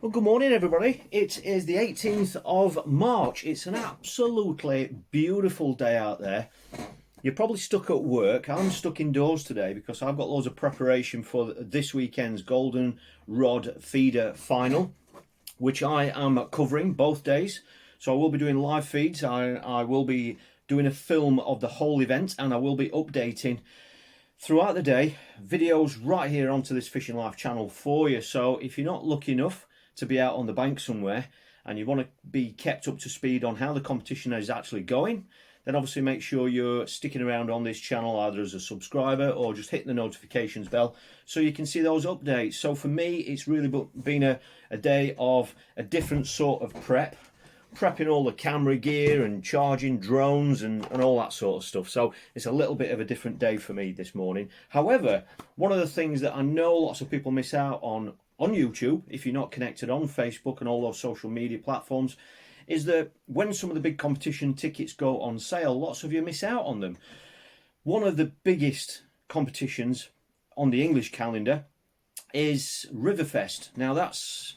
Well, good morning, everybody. It is the 18th of March. It's an absolutely beautiful day out there. You're probably stuck at work. I'm stuck indoors today because I've got loads of preparation for this weekend's Golden Rod Feeder Final, which I am covering both days. So I will be doing live feeds. I will be doing a film of the whole event, and I will be updating throughout the day videos right here onto this Fishing Life channel for you. So if you're not lucky enough to be out on the bank somewhere and you want to be kept up to speed on how the competition is actually going, then obviously make sure you're sticking around on this channel either as a subscriber or just hitting the notifications bell so you can see those updates. So for me, it's really been a day of a different sort of prepping all the camera gear and charging drones and all that sort of stuff. So it's a little bit of a different day for me this morning. However, one of the things that I know lots of people miss out on YouTube, if you're not connected on Facebook and all those social media platforms, is that when some of the big competition tickets go on sale, lots of you miss out on them. One of the biggest competitions on the English calendar is RIVERFEST. Now that's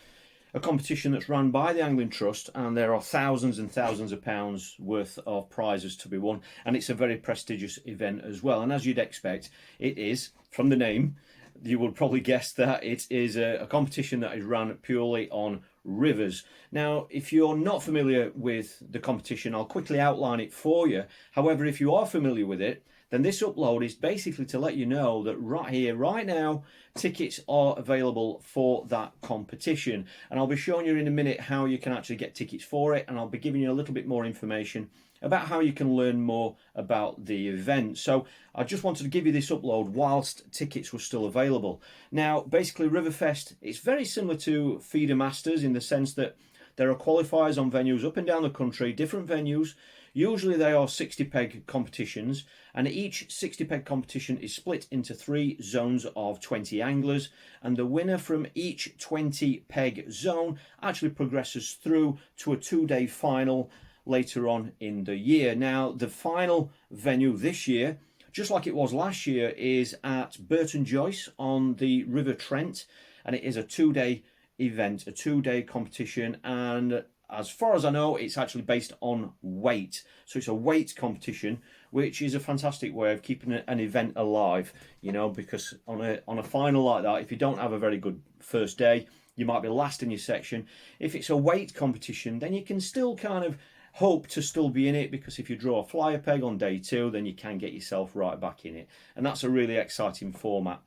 a competition that's run by the Angling Trust, and there are thousands and thousands of pounds worth of prizes to be won, and it's a very prestigious event as well. And as you'd expect, it is, from the name, you would probably guess that it is a competition that is run purely on rivers. Now, if you're not familiar with the competition, I'll quickly outline it for you. However, if you are familiar with it, then this upload is basically to let you know that right here, right now, tickets are available for that competition. And I'll be showing you in a minute how you can actually get tickets for it, and I'll be giving you a little bit more information about how you can learn more about the event. So I just wanted to give you this upload whilst tickets were still available. Now, basically RIVERFEST, it's very similar to Feeder Masters in the sense that there are qualifiers on venues up and down the country, different venues. Usually they are 60 peg competitions, and each 60 peg competition is split into 3 zones of 20 anglers, and the winner from each 20 peg zone actually progresses through to a 2-day final later on in the year. Now, the final venue this year, just like it was last year, is at Burton Joyce on the River Trent, and it is a 2-day event, a 2-day competition, and as far as I know, it's actually based on weight. So it's a weight competition, which is a fantastic way of keeping an event alive, you know, because on a final like that, if you don't have a very good first day, you might be last in your section. If it's a weight competition, then you can still kind of hope to still be in it, because if you draw a flyer peg on day 2, then you can get yourself right back in it. And that's a really exciting format.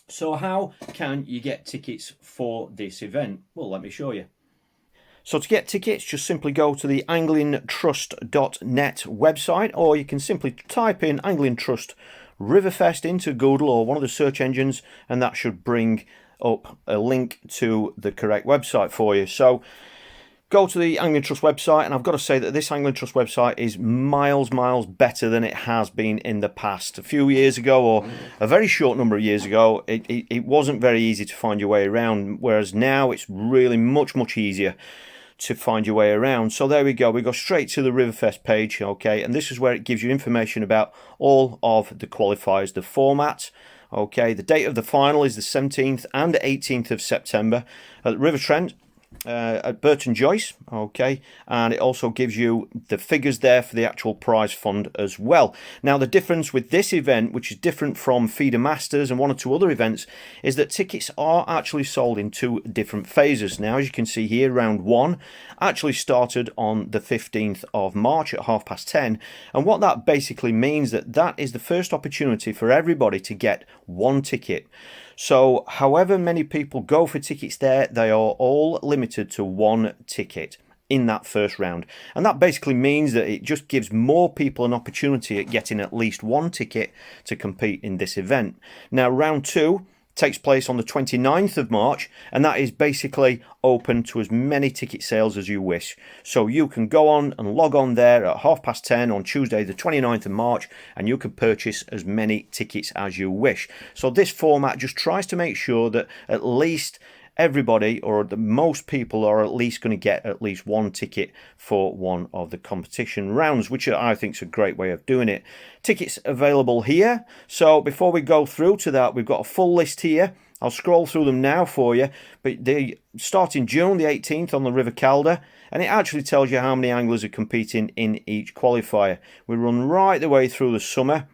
So how can you get tickets for this event? Well, let me show you. So to get tickets, just simply go to the anglingtrust.net website, or you can simply type in Angling Trust Riverfest into Google or one of the search engines, and that should bring up a link to the correct website for you. So go to the Angling Trust website, and I've got to say that this Angling Trust website is miles better than it has been in the past. A few years ago, or a very short number of years ago, it wasn't very easy to find your way around, whereas now it's really much easier to find your way around. So there we go straight to the RIVERFEST page, okay, and this is where it gives you information about all of the qualifiers, the format. Okay, the date of the final is the 17th and 18th of September at River Trent, at Burton Joyce, okay, and it also gives you the figures there for the actual prize fund as well. Now, the difference with this event, which is different from Feeder Masters and 1 or 2 other events, is that tickets are actually sold in 2 different phases. Now, as you can see here, round 1 actually started on the 15th of March at 10:30, and what that basically means that is the first opportunity for everybody to get 1 ticket. So however many people go for tickets there, they are all limited to 1 ticket in that first round. And that basically means that it just gives more people an opportunity at getting at least 1 ticket to compete in this event. Now, round 2 takes place on the 29th of March, and that is basically open to as many ticket sales as you wish. So you can go on and log on there at 10:30 on Tuesday the 29th of March, and you can purchase as many tickets as you wish. So this format just tries to make sure that at least everybody, or the most people, are at least going to get at least 1 ticket for one of the competition rounds, which I think is a great way of doing it. Tickets available here. So before we go through to that, we've got a full list here I'll scroll through them now for you, but they start in June the 18th on the River Calder, and it actually tells you how many anglers are competing in each qualifier. We run right the way through the summer.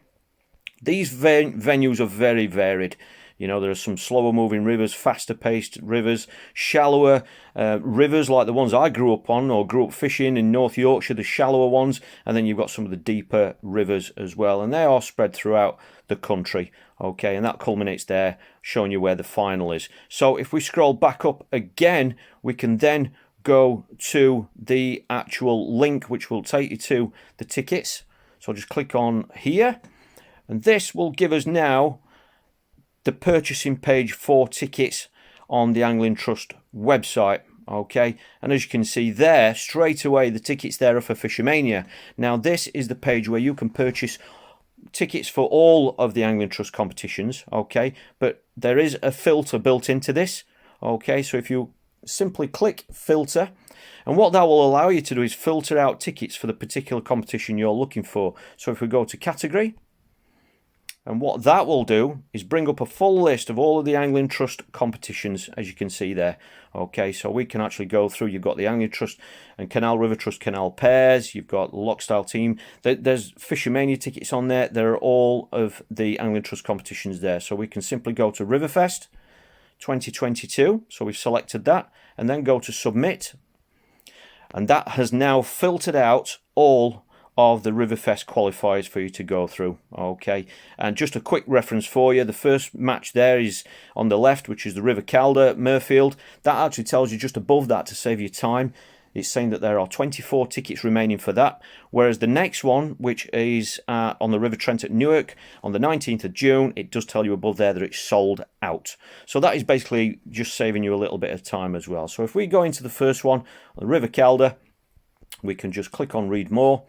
These venues are very varied. You know, there are some slower moving rivers, faster paced rivers, shallower rivers like the ones I grew up on or grew up fishing in North Yorkshire, the shallower ones, and then you've got some of the deeper rivers as well, and they are spread throughout the country. Okay, and that culminates there, showing you where the final is. So if we scroll back up again, we can then go to the actual link which will take you to the tickets. So I'll just click on here, and this will give us now the purchasing page for tickets on the Angling Trust website. Okay, and as you can see there, straight away the tickets there are for Fishermania. Now this is the page where you can purchase tickets for all of the Angling Trust competitions. Okay, but there is a filter built into this. Okay, so if you simply click filter, and what that will allow you to do is filter out tickets for the particular competition you're looking for. So if we go to category, and what that will do is bring up a full list of all of the Angling Trust competitions, as you can see there. Okay, so we can actually go through. You've got the Angling Trust and Canal River Trust Canal pairs. You've got the Lock Style Team. There's Fishermania tickets on there. There are all of the Angling Trust competitions there. So we can simply go to RIVERFEST 2022. So we've selected that, and then go to Submit. And that has now filtered out all of the RIVERFEST qualifiers for you to go through. Okay, and just a quick reference for you, the first match there is on the left, which is the River Calder, Murfield. That actually tells you just above that to save you time. It's saying that there are 24 tickets remaining for that, whereas the next one, which is on the River Trent at Newark on the 19th of June, it does tell you above there that it's sold out. So that is basically just saving you a little bit of time as well. So if we go into the first one, the River Calder, we can just click on Read More.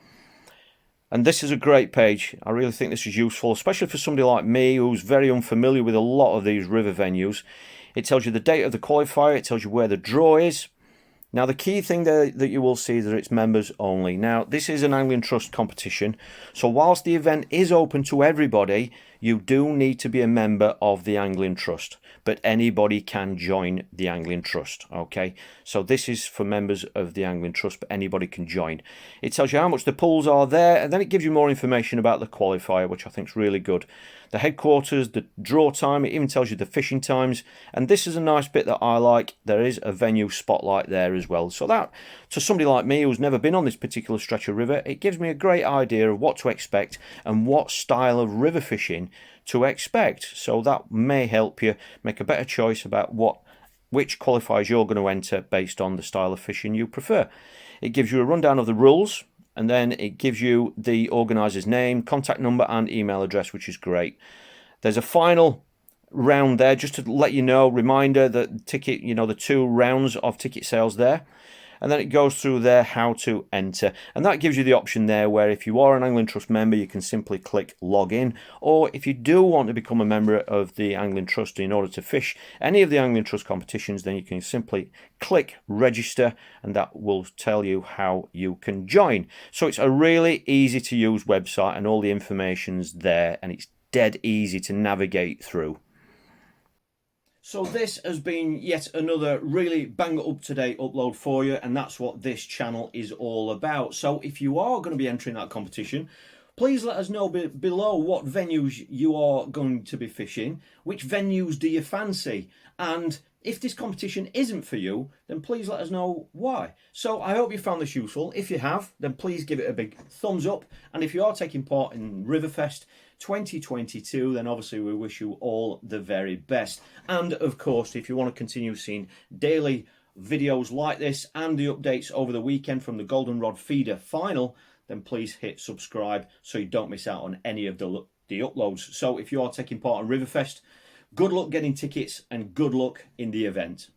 And this is a great page. I really think this is useful, especially for somebody like me who's very unfamiliar with a lot of these river venues. It tells you the date of the qualifier. It tells you where the draw is. Now, the key thing there that you will see is that it's members only. Now, this is an Angling Trust competition. So whilst the event is open to everybody, you do need to be a member of the Angling Trust. But anybody can join the Angling Trust. Okay, so this is for members of the Angling Trust, but anybody can join. It tells you how much the pools are there, and then it gives you more information about the qualifier, which I think is really good. The headquarters, the draw time, it even tells you the fishing times. And this is a nice bit that I like. There is a venue spotlight there as well. So that, to somebody like me who's never been on this particular stretch of river, it gives me a great idea of what to expect and what style of river fishing to expect. So that may help you make a better choice about which qualifiers you're going to enter based on the style of fishing you prefer. It gives you a rundown of the rules, and then it gives you the organiser's name, contact number and email address, which is great. There's a final round there, just to let you know, reminder that ticket, you know, the 2 rounds of ticket sales there. And then it goes through there how to enter, and that gives you the option there where if you are an Angling Trust member, you can simply click log in, or if you do want to become a member of the Angling Trust in order to fish any of the Angling Trust competitions, then you can simply click register, and that will tell you how you can join. So it's a really easy to use website, and all the information's there, and it's dead easy to navigate through. So this has been yet another really bang up to date upload for you, and that's what this channel is all about. So if you are going to be entering that competition, please let us know below what venues you are going to be fishing, which venues do you fancy, and if this competition isn't for you, then please let us know why. So I hope you found this useful. If you have, then please give it a big thumbs up, and if you are taking part in RIVERFEST 2022, then obviously we wish you all the very best. And of course, if you want to continue seeing daily videos like this and the updates over the weekend from the Golden Rod Feeder final, then please hit subscribe so you don't miss out on any of the uploads. So if you are taking part in RIVERFEST, good luck getting tickets and good luck in the event.